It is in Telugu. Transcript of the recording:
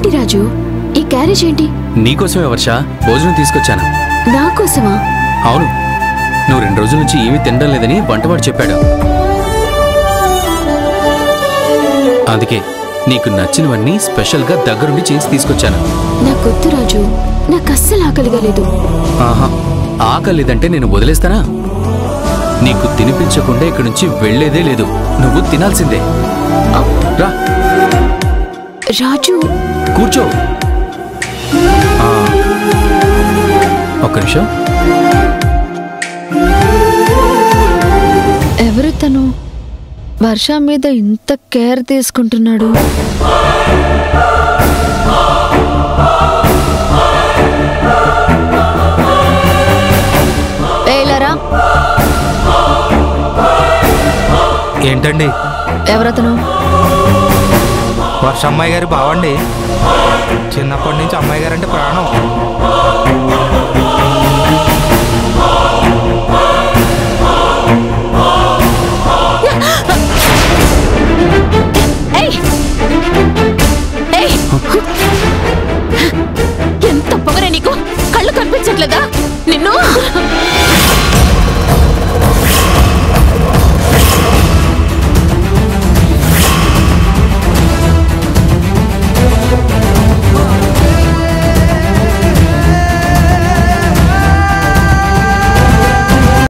ఏంటి రాజు, ఈ క్యారేజ్ ఏంటి? నీకోసమే వర్ష, భోజనం తీసుకొచ్చాను. నా కోసమా? అవును, నువ్వు 2 రోజుల నుంచి ఏమీ తినడం లేదని వంటవాడు చెప్పాడు. అందుకే నీకు నచ్చినవన్నీ స్పెషల్గా దగ్గరుండి చేసి తీసుకొచ్చాను. నాకొద్దు రాజు, నాకు అస్సలు ఆకలిగా లేదు. ఆహా, ఆకలి లేదంటే నేను వదిలేస్తానా? నీకు తినిపించకుండా ఇక్కడి నుంచి వెళ్లేదే లేదు. నువ్వు తినాల్సిందే. రా రాజు, కూర్చో. ఒక్క నిమిషం. ఎవరు తను? వర్ష మీద ఇంత కేర్ తీసుకుంటున్నాడు. ఏలరా, ఏంటండి? ఎవరతను? వర్ష అమ్మాయి గారి బావండి. చిన్నప్పటి నుంచి అమ్మాయి గారు అంటే ప్రాణం.